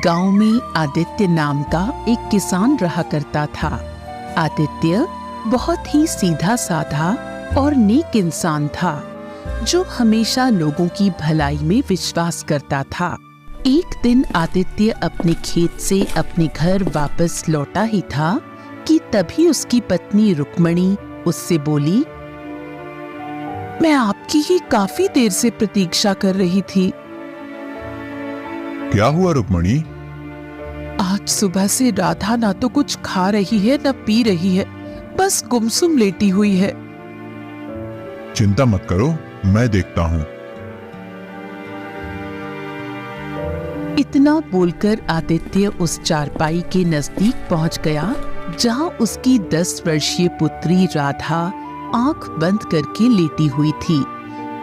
गांव में आदित्य नाम का एक किसान रहा करता था। आदित्य बहुत ही सीधा साधा और नेक इंसान था, जो हमेशा लोगों की भलाई में विश्वास करता था। एक दिन आदित्य अपने खेत से अपने घर वापस लौटा ही था कि तभी उसकी पत्नी रुक्मणी उससे बोली, मैं आपकी ही काफी देर से प्रतीक्षा कर रही थी। क्या हुआ रुक्मणी? आज सुबह से राधा ना तो कुछ खा रही है न पी रही है, बस गुमसुम लेटी हुई है। चिंता मत करो, मैं देखता हूँ। इतना बोलकर आदित्य उस चारपाई के नजदीक पहुंच गया, जहां उसकी 10 वर्षीय पुत्री राधा आंख बंद करके लेटी हुई थी।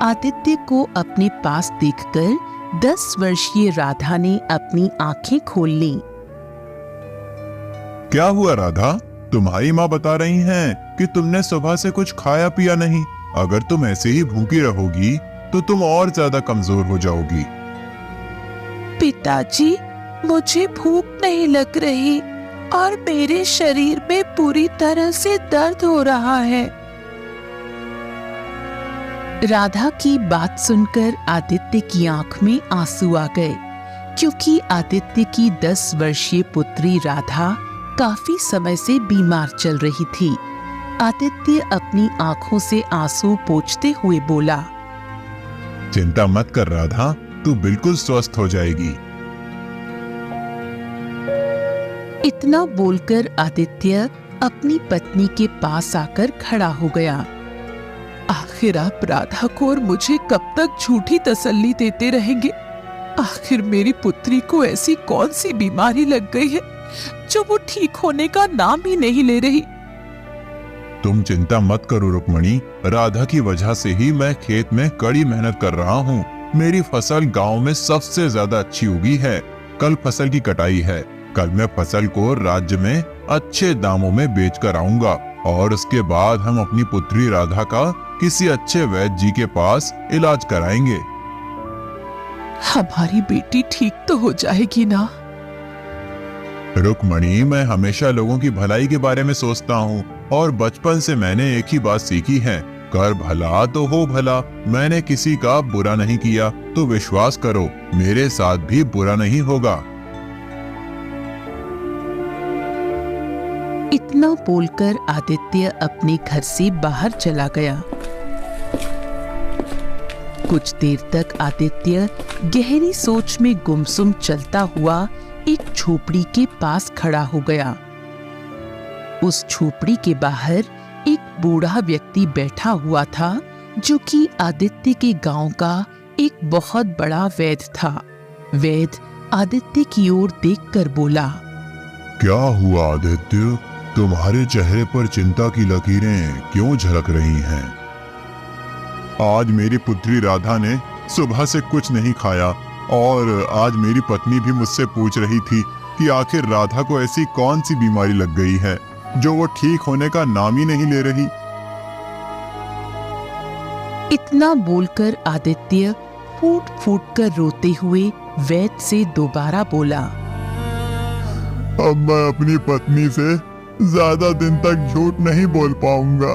आदित्य को अपने पास देखकर 10 वर्षीय राधा ने अपनी आंखें खोल लीं। क्या हुआ राधा? तुम्हारी माँ बता रही हैं कि तुमने सुबह से कुछ खाया पिया नहीं। अगर तुम ऐसे ही भूखी रहोगी तो तुम और ज्यादा कमजोर हो जाओगी। पिताजी, मुझे भूख नहीं लग रही और मेरे शरीर में पूरी तरह से दर्द हो रहा है। राधा की बात सुनकर आदित्य की आंख में आंसू आ गए, क्योंकि आदित्य की 10 वर्षीय पुत्री राधा काफी समय से बीमार चल रही थी। आदित्य अपनी आंखों से आंसू पोंछते हुए बोला, चिंता मत कर राधा, तू बिल्कुल स्वस्थ हो जाएगी। इतना बोलकर आदित्य अपनी पत्नी के पास आकर खड़ा हो गया। आखिर आप राधा को और मुझे कब तक झूठी तसल्ली देते रहेंगे? आखिर मेरी पुत्री को ऐसी कौन सी बीमारी लग गई है जो वो ठीक होने का नाम ही नहीं ले रही? तुम चिंता मत करो रुक्मणी, राधा की वजह से ही मैं खेत में कड़ी मेहनत कर रहा हूँ। मेरी फसल गांव में सबसे ज्यादा अच्छी उगी है। कल फसल की कटाई है। कल मैं फसल को राज्य में अच्छे दामों में बेच कर आऊंगा और उसके बाद हम अपनी पुत्री राधा का किसी अच्छे वैद्य जी के पास इलाज कराएंगे। हमारी बेटी ठीक तो हो जाएगी ना? रुक्मणी, मैं हमेशा लोगों की भलाई के बारे में सोचता हूँ और बचपन से मैंने एक ही बात सीखी है, कर भला तो हो भला। मैंने किसी का बुरा नहीं किया, तो विश्वास करो मेरे साथ भी बुरा नहीं होगा। इतना बोलकर आदित्य अपने घर से बाहर चला गया। कुछ देर तक आदित्य गहरी सोच में गुमसुम चलता हुआ एक झोपड़ी के पास खड़ा हो गया। उस झोपड़ी के बाहर एक बूढ़ा व्यक्ति बैठा हुआ था, जो कि आदित्य के गांव का एक बहुत बड़ा वैद्य था। वैद्य आदित्य की ओर देखकर बोला, क्या हुआ आदित्य? तुम्हारे चेहरे पर चिंता की लकीरें क्यों झलक रही हैं? आज मेरी पुत्री राधा ने सुबह से कुछ नहीं खाया और आज मेरी पत्नी भी मुझसे पूछ रही थी कि आखिर राधा को ऐसी कौन सी बीमारी लग गई है जो वो ठीक होने का नाम ही नहीं ले रही। इतना बोलकर आदित्य फूट फूट कर रोते हुए वैद्य से दोबारा बोला, अब मैं अपनी पत्नी से ज्यादा दिन तक झूठ नहीं बोल पाऊंगा।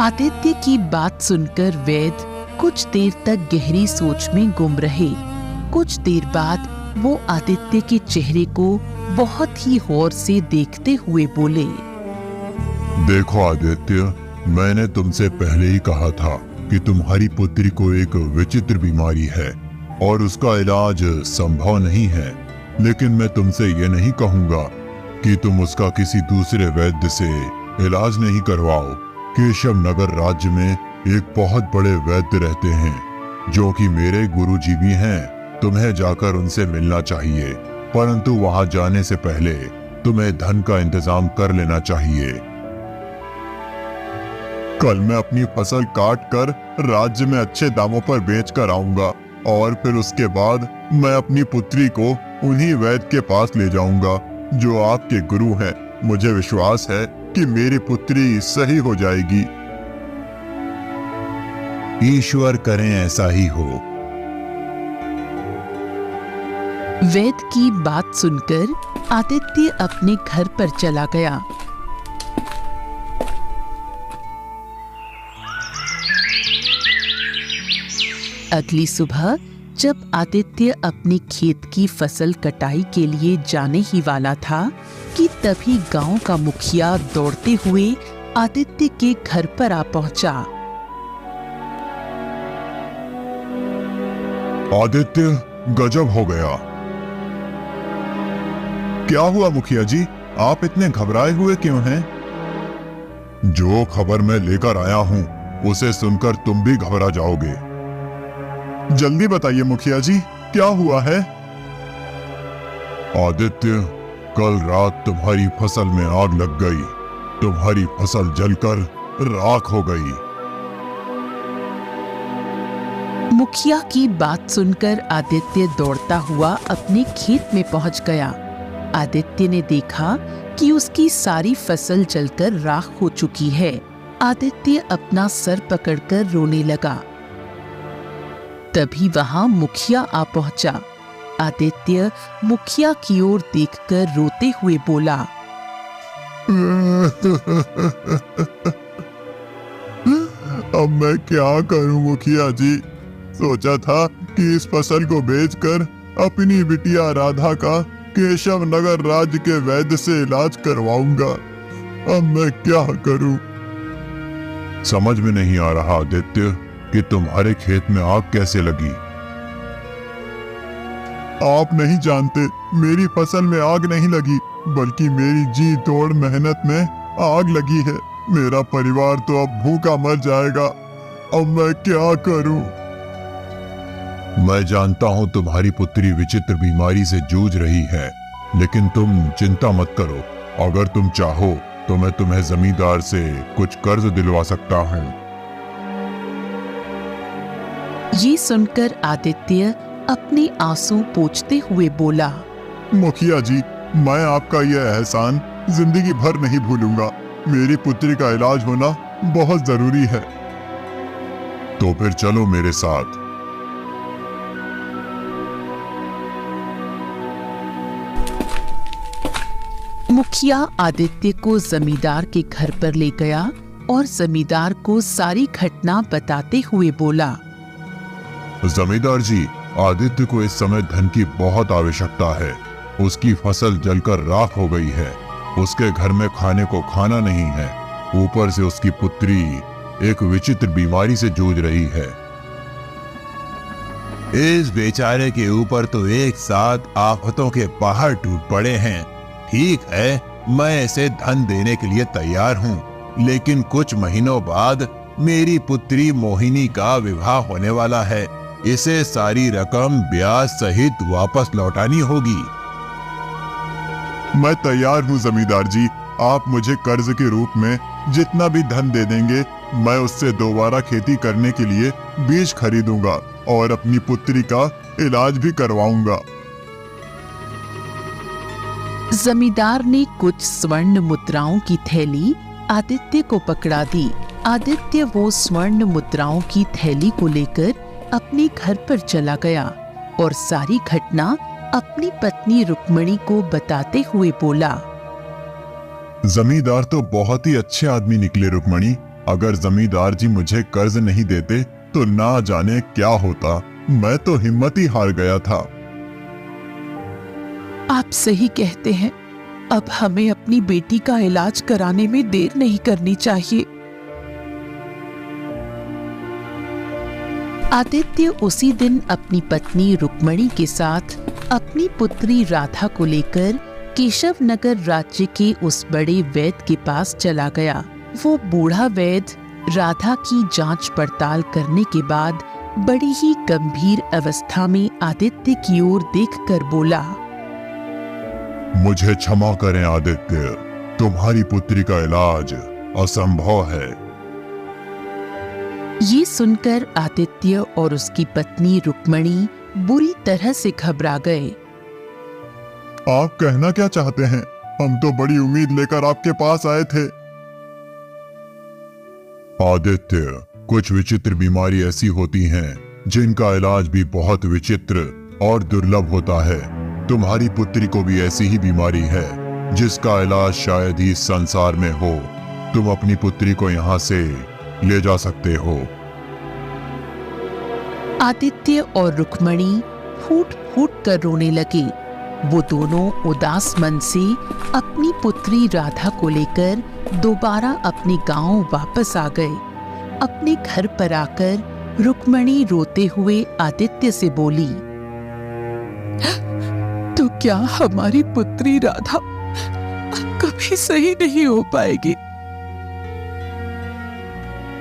आदित्य की बात सुनकर वैद्य कुछ देर तक गहरी सोच में गुम रहे। कुछ देर बाद वो आदित्य के चेहरे को बहुत ही गौर से देखते हुए बोले, देखो आदित्य, मैंने तुमसे पहले ही कहा था कि तुम्हारी पुत्री को एक विचित्र बीमारी है और उसका इलाज संभव नहीं है। लेकिन मैं तुमसे ये नहीं कहूंगा कि तुम उसका किसी दूसरे वैद्य से इलाज नहीं करवाओ। केशव नगर राज्य में एक बहुत बड़े वैद्य रहते हैं जो कि मेरे गुरुजी भी हैं। तुम्हें जाकर उनसे मिलना चाहिए, परंतु वहां जाने से पहले तुम्हें धन का इंतजाम कर लेना चाहिए। कल मैं अपनी फसल काट कर राज्य में अच्छे दामों पर बेच कर आऊंगा और फिर उसके बाद मैं अपनी पुत्री को उन्हीं वैद्य के पास ले जाऊंगा जो आपके गुरु हैं। मुझे विश्वास है कि मेरी पुत्री सही हो जाएगी। ईश्वर करें ऐसा ही हो। वैद्य की बात सुनकर आदित्य अपने घर पर चला गया। अगली सुबह जब आदित्य अपने खेत की फसल कटाई के लिए जाने ही वाला था कि तभी गांव का मुखिया दौड़ते हुए आदित्य के घर पर आ पहुंचा। आदित्य, गजब हो गया। क्या हुआ मुखिया जी, आप इतने घबराए हुए क्यों हैं? जो खबर मैं लेकर आया हूं उसे सुनकर तुम भी घबरा जाओगे। जल्दी बताइए मुखिया जी, क्या हुआ है? आदित्य, कल रात तुम्हारी फसल में आग लग गई। तुम्हारी फसल जलकर राख हो गई। मुखिया की बात सुनकर आदित्य दौड़ता हुआ अपने खेत में पहुंच गया। आदित्य ने देखा कि उसकी सारी फसल जलकर राख हो चुकी है। आदित्य अपना सर पकड़कर रोने लगा। तभी वहां मुखिया आ पहुंचा। आदित्य मुखिया की ओर देखकर रोते हुए बोला, अब मैं क्या करूं मुखिया जी? सोचा था कि इस फसल को बेचकर अपनी बिटिया राधा का केशव नगर राज्य के वैद्य से इलाज करवाऊंगा। अब मैं क्या करूं? समझ में नहीं आ रहा आदित्य कि तुम्हारे खेत में आग कैसे लगी। आप नहीं जानते, मेरी फसल में आग नहीं लगी, बल्कि मेरी जी तोड़ मेहनत में आग लगी है। मेरा परिवार तो अब भूखा मर जाएगा। अब मैं क्या करूं? मैं जानता हूं तुम्हारी पुत्री विचित्र बीमारी से जूझ रही है, लेकिन तुम चिंता मत करो। अगर तुम चाहो तो मैं तुम्हें जमींदार से कुछ कर्ज दिलवा सकता हूं। ये सुनकर आदित्य अपने आंसू पोंछते हुए बोला, मुखिया जी, मैं आपका यह एहसान जिंदगी भर नहीं भूलूंगा। मेरी पुत्री का इलाज होना बहुत जरूरी है। तो फिर चलो मेरे साथ। मुखिया आदित्य को जमींदार के घर पर ले गया और जमींदार को सारी घटना बताते हुए बोला, जमींदार जी, आदित्य को इस समय धन की बहुत आवश्यकता है। उसकी फसल जलकर राख हो गई है। उसके घर में खाने को खाना नहीं है। ऊपर से उसकी पुत्री एक विचित्र बीमारी से जूझ रही है। इस बेचारे के ऊपर तो एक साथ आफतों के पहाड़ टूट पड़े हैं। ठीक है, मैं इसे धन देने के लिए तैयार हूँ, लेकिन कुछ महीनों बाद मेरी पुत्री मोहिनी का विवाह होने वाला है। इसे सारी रकम ब्याज सहित वापस लौटानी होगी। मैं तैयार हूँ जमींदार जी। आप मुझे कर्ज के रूप में जितना भी धन दे देंगे, मैं उससे दोबारा खेती करने के लिए बीज खरीदूंगा और अपनी पुत्री का इलाज भी करवाऊंगा। जमींदार ने कुछ स्वर्ण मुद्राओं की थैली आदित्य को पकड़ा दी। आदित्य वो स्वर्ण मुद्राओं की थैली को लेकर अपने घर पर चला गया और सारी घटना अपनी पत्नी रुक्मिणी को बताते हुए बोला, जमींदार तो बहुत ही अच्छे आदमी निकले रुक्मिणी। अगर जमींदार जी मुझे कर्ज नहीं देते तो ना जाने क्या होता। मैं तो हिम्मत ही हार गया था। आप सही कहते हैं। अब हमें अपनी बेटी का इलाज कराने में देर नहीं करनी चाहिए। आदित्य उसी दिन अपनी पत्नी रुक्मिणी के साथ अपनी पुत्री राधा को लेकर केशव नगर राज्य के उस बड़े वैद्य के पास चला गया। वो बूढ़ा वैद्य राधा की जांच पड़ताल करने के बाद बड़ी ही गंभीर अवस्था में आदित्य की ओर देखकर बोला, मुझे क्षमा करें आदित्य, तुम्हारी पुत्री का इलाज असंभव है। ये सुनकर आदित्य और उसकी पत्नी रुक्मिणी बुरी तरह से घबरा गए। आप कहना क्या चाहते हैं? हम तो बड़ी उम्मीद लेकर आपके पास आए थे। आदित्य, कुछ विचित्र बीमारी ऐसी होती हैं जिनका इलाज भी बहुत विचित्र और दुर्लभ होता है। तुम्हारी पुत्री को भी ऐसी ही बीमारी है जिसका इलाज शायद ही इस संसार में हो। तुम अपनी पुत्री को यहाँ से ले जा सकते हो। आदित्य और रुक्मणी फूट फूट कर रोने लगे। वो दोनों उदास मन से अपनी पुत्री राधा को लेकर दोबारा अपने गांव वापस आ गए। अपने घर पर आकर रुक्मणी रोते हुए आदित्य से बोली, तो क्या हमारी पुत्री राधा कभी सही नहीं हो पाएगी?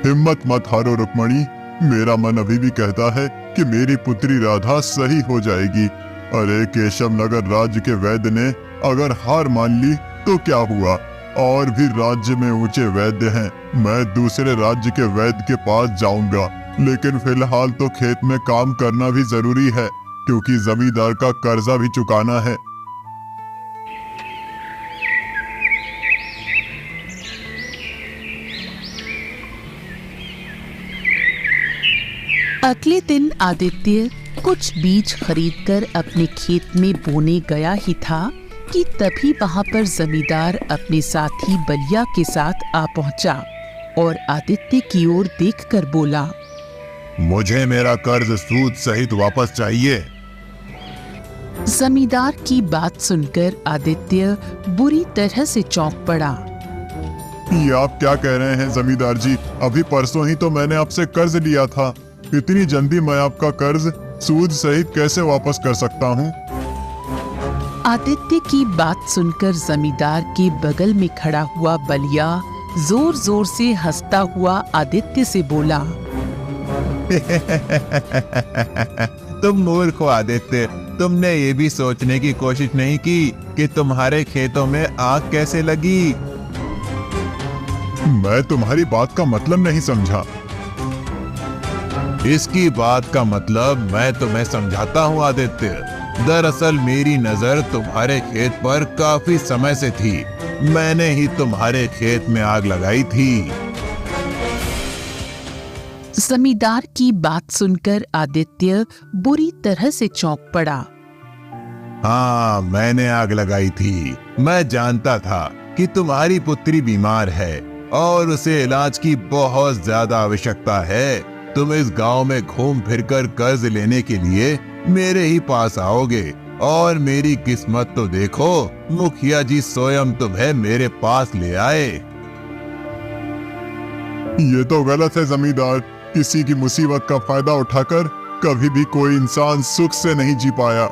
हिम्मत मत हारो रुक्मणी, मेरा मन अभी भी कहता है कि मेरी पुत्री राधा सही हो जाएगी। अरे केशव नगर राज्य के वैद्य ने अगर हार मान ली तो क्या हुआ? और भी राज्य में ऊंचे वैद्य हैं। मैं दूसरे राज्य के वैद्य के पास जाऊंगा, लेकिन फिलहाल तो खेत में काम करना भी जरूरी है क्योंकि जमींदार का कर्जा भी चुकाना है। अगले दिन आदित्य कुछ बीज खरीदकर अपने खेत में बोने गया ही था कि तभी वहां पर जमींदार अपने साथी बलिया के साथ आ पहुंचा और आदित्य की ओर देखकर बोला, मुझे मेरा कर्ज सूद सहित वापस चाहिए। जमींदार की बात सुनकर आदित्य बुरी तरह से चौंक पड़ा। ये आप क्या कह रहे हैं जमींदार जी? अभी परसों ही तो मैंने आपसे कर्ज लिया था। इतनी जल्दी मैं आपका कर्ज सूद सहित कैसे वापस कर सकता हूँ? आदित्य की बात सुनकर जमींदार के बगल में खड़ा हुआ बलिया जोर जोर से हंसता हुआ आदित्य से बोला, तुम मूर्ख हो आदित्य, तुमने ये भी सोचने की कोशिश नहीं की कि तुम्हारे खेतों में आग कैसे लगी। मैं तुम्हारी बात का मतलब नहीं समझा। इसकी बात का मतलब मैं तुम्हें समझाता हूँ आदित्य। दरअसल मेरी नजर तुम्हारे खेत पर काफी समय से थी। मैंने ही तुम्हारे खेत में आग लगाई थी। जमींदार की बात सुनकर आदित्य बुरी तरह से चौंक पड़ा। हाँ, मैंने आग लगाई थी। मैं जानता था कि तुम्हारी पुत्री बीमार है और उसे इलाज की बहुत ज्यादा आवश्यकता है। तुम इस गांव में घूम फिरकर कर्ज लेने के लिए मेरे ही पास आओगे और मेरी किस्मत तो देखो, मुखिया जी स्वयं तुम्हें मेरे पास ले आए। ये तो गलत है जमींदार। किसी की मुसीबत का फायदा उठाकर कभी भी कोई इंसान सुख से नहीं जी पाया।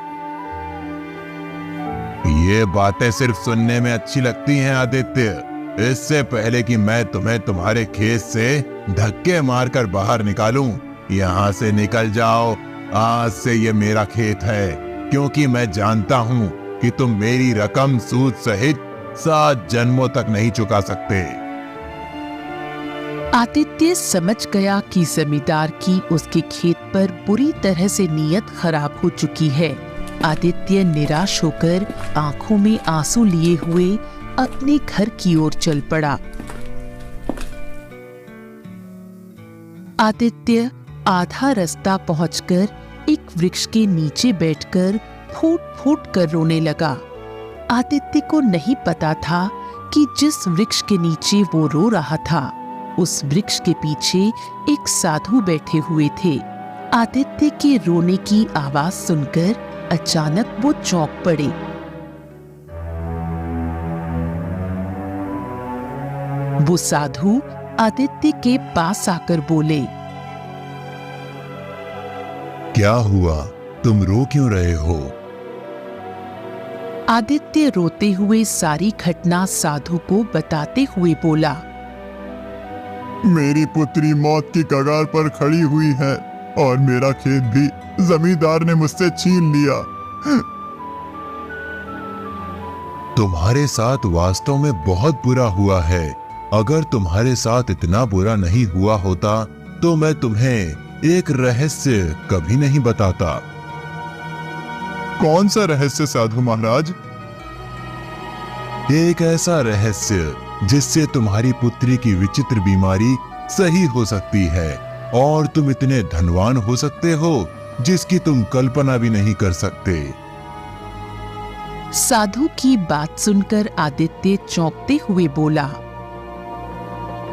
ये बातें सिर्फ सुनने में अच्छी लगती हैं आदित्य। इससे पहले कि मैं तुम्हें तुम्हारे खेत से धक्के मारकर बाहर निकालूं, यहाँ से निकल जाओ। आज से ये मेरा खेत है, क्योंकि मैं जानता हूँ कि तुम मेरी रकम सूद सहित 7 जन्मों तक नहीं चुका सकते। आदित्य समझ गया कि जमींदार की उसके खेत पर बुरी तरह से नीयत खराब हो चुकी है। आदित्य निराश होकर आंखों में आंसू लिए हुए अपने घर की ओर चल पड़ा। आदित्य आधा रास्ता पहुंचकर एक वृक्ष के नीचे बैठकर फूट फूट कर रोने लगा। आदित्य को नहीं पता था कि जिस वृक्ष के नीचे वो रो रहा था, उस वृक्ष के पीछे एक साधु बैठे हुए थे। आदित्य के रोने की आवाज सुनकर अचानक वो चौंक पड़े। वो साधु आदित्य के पास आकर बोले, क्या हुआ? तुम रो क्यों रहे हो? आदित्य रोते हुए सारी घटना साधु को बताते हुए बोला, मेरी पुत्री मौत की कगार पर खड़ी हुई है और मेरा खेत भी जमींदार ने मुझसे छीन लिया। तुम्हारे साथ वास्तव में बहुत बुरा हुआ है। अगर तुम्हारे साथ इतना बुरा नहीं हुआ होता तो मैं तुम्हें एक रहस्य कभी नहीं बताता। कौन सा रहस्य साधु महाराज? एक ऐसा रहस्य जिससे तुम्हारी पुत्री की विचित्र बीमारी सही हो सकती है और तुम इतने धनवान हो सकते हो जिसकी तुम कल्पना भी नहीं कर सकते। साधु की बात सुनकर आदित्य चौंकते हुए बोला,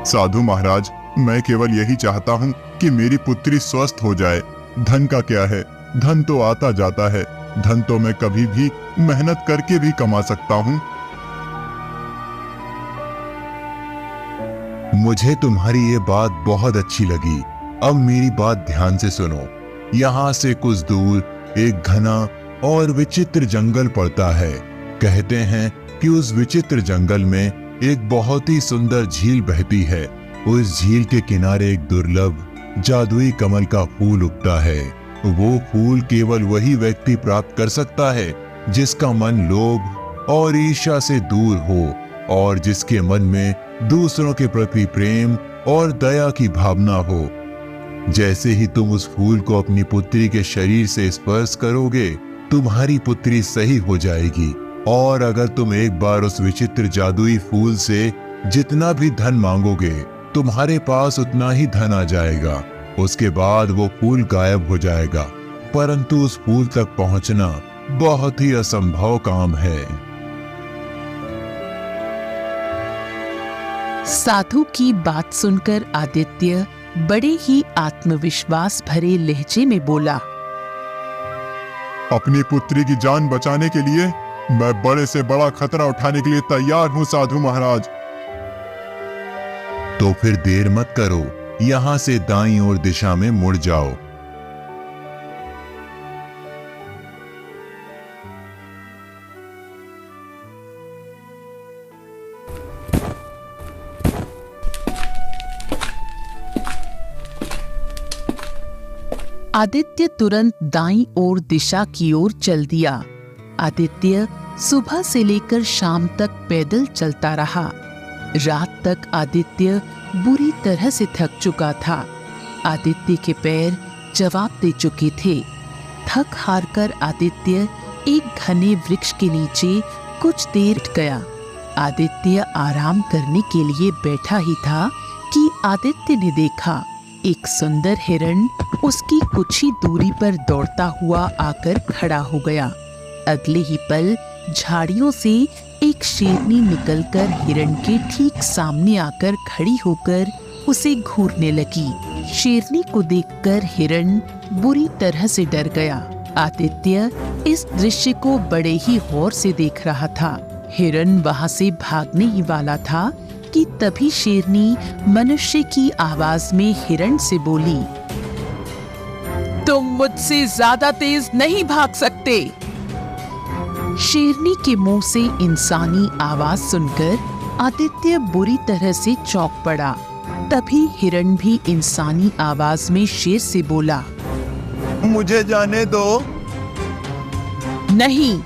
साधु महाराज, मैं केवल यही चाहता हूँ कि मेरी पुत्री स्वस्थ हो जाए। धन का क्या है, धन तो आता जाता है। धन तो मैं कभी भी मेहनत करके भी कमा सकता हूँ। मुझे तुम्हारी ये बात बहुत अच्छी लगी। अब मेरी बात ध्यान से सुनो। यहाँ से कुछ दूर एक घना और विचित्र जंगल पड़ता है। कहते हैं कि उस विचित्र जंगल में एक बहुत ही सुंदर झील बहती है। उस झील के किनारे एक दुर्लभ जादुई कमल का फूल उगता है। वो फूल केवल वही व्यक्ति प्राप्त कर सकता है जिसका मन लोभ और ईर्ष्या से दूर हो और जिसके मन में दूसरों के प्रति प्रेम और दया की भावना हो। जैसे ही तुम उस फूल को अपनी पुत्री के शरीर से स्पर्श करोगे, तुम्हारी पुत्री सही हो जाएगी। और अगर तुम एक बार उस विचित्र जादुई फूल से जितना भी धन मांगोगे, तुम्हारे पास उतना ही धन आ जाएगा। उसके बाद वो फूल गायब हो जाएगा। परंतु उस फूल तक पहुंचना बहुत ही असंभव काम है। साधु की बात सुनकर आदित्य बड़े ही आत्मविश्वास भरे लहजे में बोला, अपनी पुत्री की जान बचाने के लिए मैं बड़े से बड़ा खतरा उठाने के लिए तैयार हूँ साधु महाराज। तो फिर देर मत करो, यहाँ से दाईं ओर दिशा में मुड़ जाओ। आदित्य तुरंत दाईं ओर दिशा की ओर चल दिया। आदित्य सुबह से लेकर शाम तक पैदल चलता रहा। रात तक आदित्य बुरी तरह से थक चुका था। आदित्य के पैर जवाब दे चुके थे। थक हार कर आदित्य एक घने वृक्ष के नीचे कुछ देर गया। आदित्य आराम करने के लिए बैठा ही था कि आदित्य ने देखा एक सुंदर हिरण उसकी कुछ ही दूरी पर दौड़ता हुआ आकर खड़ा हो गया। अगले ही पल झाड़ियों से एक शेरनी निकलकर हिरण के ठीक सामने आकर खड़ी होकर उसे घूरने लगी। शेरनी को देखकर हिरण बुरी तरह से डर गया। आदित्य इस दृश्य को बड़े ही गौर से देख रहा था। हिरण वहां से भागने ही वाला था कि तभी शेरनी मनुष्य की आवाज में हिरण से बोली, तुम मुझसे ज्यादा तेज नहीं भाग सकते। शेरनी के मुंह से इंसानी आवाज सुनकर आदित्य बुरी तरह से चौंक पड़ा। तभी हिरण भी इंसानी आवाज में शेर से बोला, मुझे जाने दो। नहीं,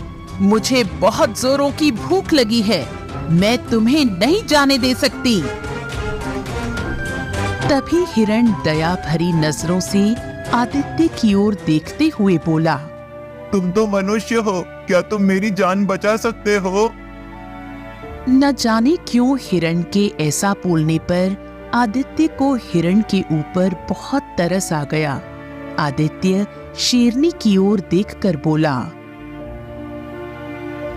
मुझे बहुत जोरों की भूख लगी है, मैं तुम्हें नहीं जाने दे सकती। तभी हिरण दया भरी नजरों से आदित्य की ओर देखते हुए बोला, तुम तो मनुष्य हो, क्या तुम मेरी जान बचा सकते हो? न जाने क्यों हिरण के ऐसा बोलने पर आदित्य को हिरण के ऊपर बहुत तरस आ गया। आदित्य शेरनी की ओर देखकर बोला,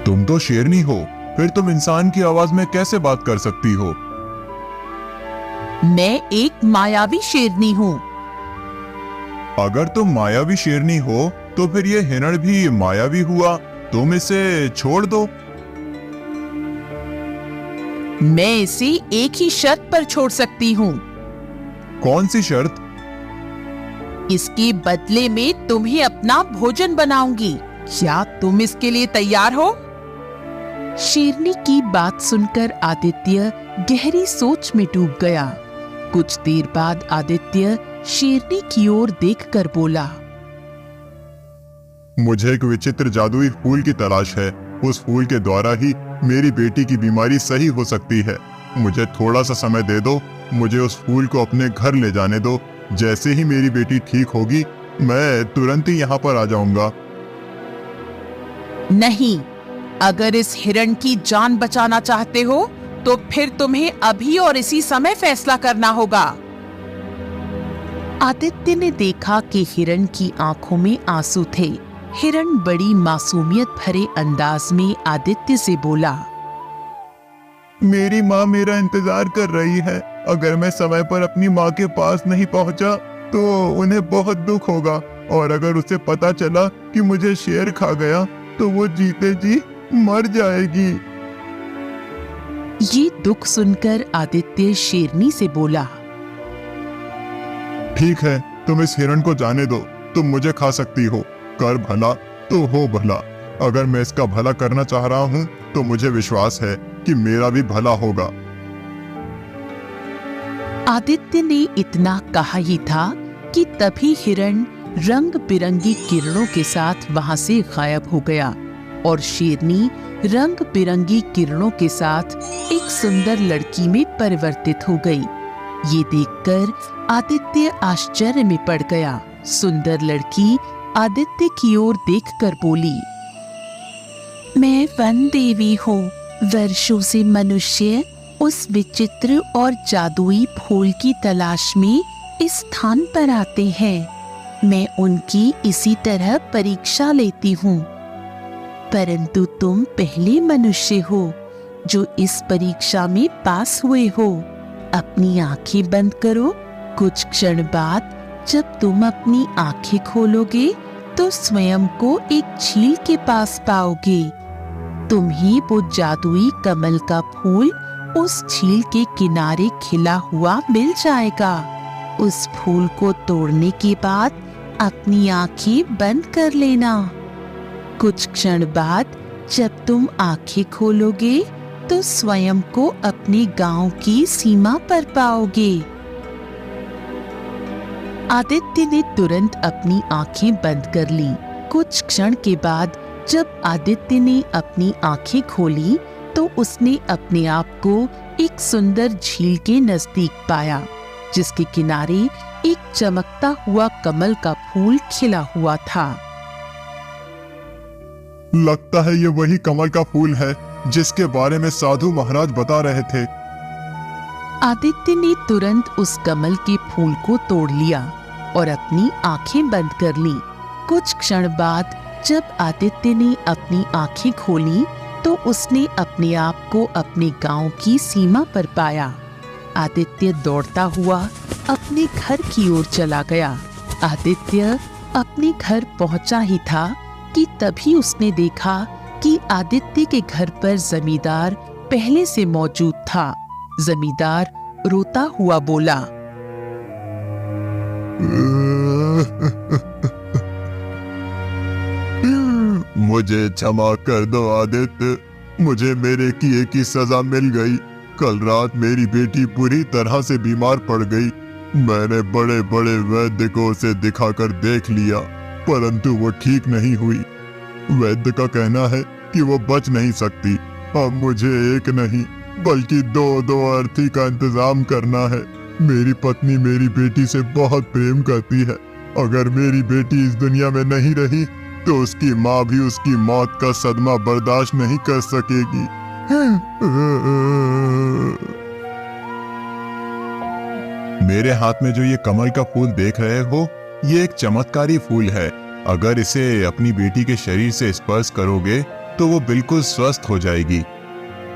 तुम तो शेरनी हो, फिर तुम इंसान की आवाज में कैसे बात कर सकती हो? मैं एक मायावी शेरनी हूँ। अगर तुम मायावी शेरनी हो तो फिर ये हिरण भी मायावी हुआ। तुम इसे छोड़ दो। मैं इसे एक ही शर्त पर छोड़ सकती हूँ। कौन सी शर्त? इसके बदले में तुम्हें अपना भोजन बनाऊंगी। क्या तुम इसके लिए तैयार हो? शेरनी की बात सुनकर आदित्य गहरी सोच में डूब गया। कुछ देर बाद आदित्य शेरनी की ओर देखकर बोला, मुझे एक विचित्र जादुई फूल की तलाश है। उस फूल के द्वारा ही मेरी बेटी की बीमारी सही हो सकती है। मुझे थोड़ा सा समय दे दो। मुझे उस फूल को अपने घर ले जाने दो। जैसे ही मेरी बेटी ठीक होगी, मैं तुरंत ही यहाँ पर आ जाऊंगा। नहीं, अगर इस हिरण की जान बचाना चाहते हो तो फिर तुम्हें अभी और इसी समय फैसला करना होगा। आदित्य ने देखा कि हिरण की आंखों में आंसू थे। हिरण बड़ी मासूमियत भरे अंदाज में आदित्य से बोला, मेरी माँ मेरा इंतजार कर रही है। अगर मैं समय पर अपनी माँ के पास नहीं पहुँचा तो उन्हें बहुत दुख होगा, और अगर उसे पता चला कि मुझे शेर खा गया तो वो जीते जी मर जाएगी। ये दुख सुनकर आदित्य शेरनी से बोला, ठीक है, तुम इस हिरण को जाने दो। तुम मुझे खा सकती हो, कर भला तो हो भला। अगर मैं इसका भला करना चाह रहा हूँ तो मुझे विश्वास है कि मेरा भी भला होगा। आदित्य ने इतना कहा ही था कि तभी हिरण रंग बिरंगी किरणों के साथ वहां से गायब हो गया और शेरनी रंग बिरंगी किरणों के साथ एक सुंदर लड़की में परिवर्तित हो गई। ये देखकर आदित्य आश्चर्य में पड़ गया। सुंदर लड़की आदित्य की ओर देखकर बोली, मैं वन देवी हूँ। वर्षों से मनुष्य उस विचित्र और जादुई फूल की तलाश में इस स्थान पर आते हैं। मैं उनकी इसी तरह परीक्षा लेती हूँ, परंतु तुम पहले मनुष्य हो जो इस परीक्षा में पास हुए हो। अपनी आंखें बंद करो। कुछ क्षण बाद जब तुम अपनी आंखें खोलोगे तो स्वयं को एक झील के पास पाओगे। तुम्हें वो जादुई कमल का फूल उस झील के किनारे खिला हुआ मिल जाएगा। उस फूल को तोड़ने के बाद अपनी आंखें बंद कर लेना। कुछ क्षण बाद जब तुम आंखें खोलोगे तो स्वयं को अपने गांव की सीमा पर पाओगे। आदित्य ने तुरंत अपनी आंखें बंद कर ली। कुछ क्षण के बाद जब आदित्य ने अपनी आंखें खोली तो उसने अपने आप को एक सुंदर झील के नजदीक पाया, जिसके किनारे एक चमकता हुआ कमल का फूल खिला हुआ था। लगता है ये वही कमल का फूल है जिसके बारे में साधु महाराज बता रहे थे। आदित्य ने तुरंत उस कमल के फूल को तोड़ लिया और अपनी आंखें बंद कर ली। कुछ क्षण बाद जब आदित्य ने अपनी आंखें खोली तो उसने अपने आप को अपने गांव की सीमा पर पाया। आदित्य दौड़ता हुआ अपने घर की ओर चला गया। आदित्य अपने घर पहुंचा ही था कि तभी उसने देखा कि आदित्य के घर पर जमींदार पहले से मौजूद था। जमींदार रोता हुआ बोला, मुझे क्षमा कर दो आदित्य, मुझे मेरे किए की सजा मिल गई। कल रात मेरी बेटी पूरी तरह से बीमार पड़ गई। मैंने बड़े बड़े वैद्य को उसे दिखाकर देख लिया, परंतु वो ठीक नहीं हुई। वैद्य का कहना है कि वो बच नहीं सकती। अब मुझे एक नहीं बल्कि दो अर्थी का इंतजाम करना है। मेरी पत्नी मेरी बेटी से बहुत प्रेम करती है। अगर मेरी बेटी इस दुनिया में नहीं रही तो उसकी माँ भी उसकी मौत का सदमा बर्दाश्त नहीं कर सकेगी। मेरे हाथ में जो ये कमल का फूल देख रहे हो, ये एक चमत्कारी फूल है। अगर इसे अपनी बेटी के शरीर से स्पर्श करोगे तो वो बिल्कुल स्वस्थ हो जाएगी।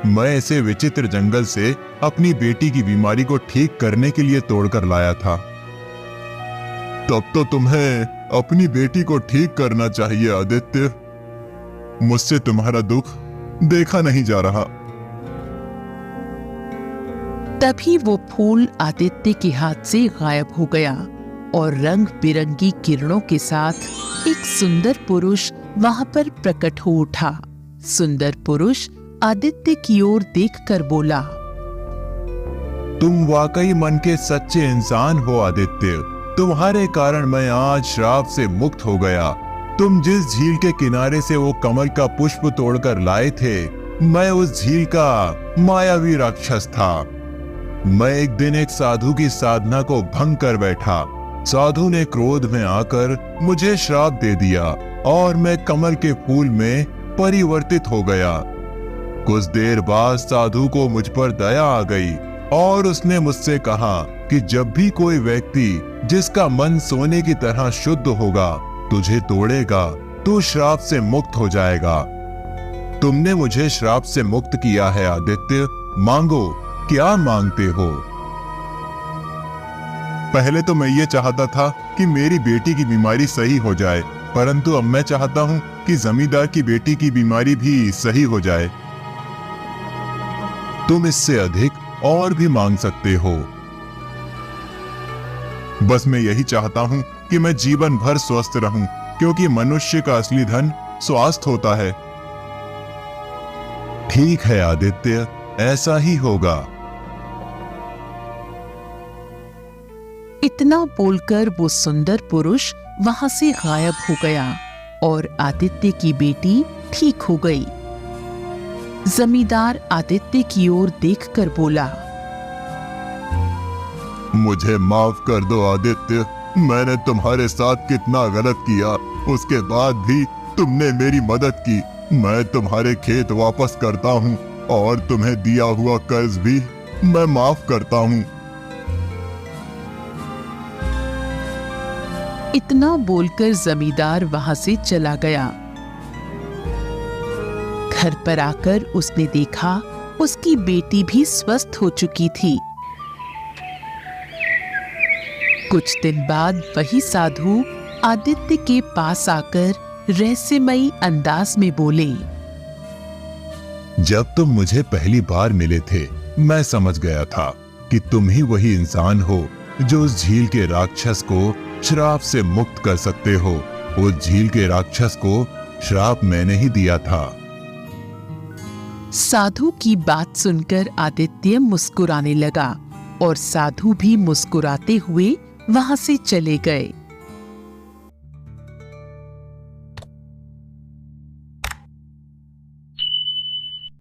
मैं इसे विचित्र जंगल से अपनी बेटी की बीमारी को ठीक करने के लिए तोड़कर लाया था। तब तो तुम्हें अपनी बेटी को ठीक करना चाहिए आदित्य। मुझसे तुम्हारा दुख देखा नहीं जा रहा। तभी वो फूल आदित्य के हाथ से गायब हो गया और रंग बिरंगी किरणों के साथ एक सुंदर पुरुष वहां पर प्रकट हो उठा। सुंदर पुरुष आदित्य की ओर देखकर बोला, तुम वाकई मन के सच्चे इंसान हो आदित्य। तुम्हारे कारण मैं आज श्राप से मुक्त हो गया। तुम जिस झील के किनारे से वो कमल का पुष्प तोड़कर लाए थे, मैं उस झील का मायावी राक्षस था। मैं एक दिन एक साधु की साधना को भंग कर बैठा। साधु ने क्रोध में आकर मुझे श्राप दे दिया और मैं कमल के फूल में परिवर्तित हो गया। कुछ देर बाद साधु को मुझ पर दया आ गई और उसने मुझसे कहा कि जब भी कोई व्यक्ति जिसका मन सोने की तरह शुद्ध होगा तुझे तोड़ेगा तू श्राप से मुक्त हो जाएगा। तुमने मुझे श्राप से मुक्त किया है आदित्य, मांगो, क्या मांगते हो? पहले तो मैं ये चाहता था कि मेरी बेटी की बीमारी सही हो जाए, परंतु अब मैं चाहता हूं कि जमींदार की बेटी की बीमारी भी सही हो जाए। तुम इससे अधिक और भी मांग सकते हो। बस मैं यही चाहता हूं कि मैं जीवन भर स्वस्थ रहूं, क्योंकि मनुष्य का असली धन स्वास्थ्य होता है। ठीक है आदित्य, ऐसा ही होगा। इतना बोलकर वो सुंदर पुरुष वहां से गायब हो गया और आदित्य की बेटी ठीक हो गई। जमींदार आदित्य की ओर देखकर बोला, मुझे माफ कर दो आदित्य, मैंने तुम्हारे साथ कितना गलत किया, उसके बाद भी तुमने मेरी मदद की। मैं तुम्हारे खेत वापस करता हूँ और तुम्हें दिया हुआ कर्ज भी मैं माफ करता हूँ। इतना बोलकर जमींदार वहां से चला गया। घर पर आकर उसने देखा उसकी बेटी भी स्वस्थ हो चुकी थी। कुछ दिन बाद वही साधु आदित्य के पास आकर रहस्यमयी अंदाज में बोले, जब तुम मुझे पहली बार मिले थे, मैं समझ गया था कि तुम ही वही इंसान हो जो उस झील के राक्षस को श्राप से मुक्त कर सकते हो। उस झील के राक्षस को श्राप मैंने ही दिया था। साधु की बात सुनकर आदित्य मुस्कुराने लगा और साधु भी मुस्कुराते हुए वहां से चले गए।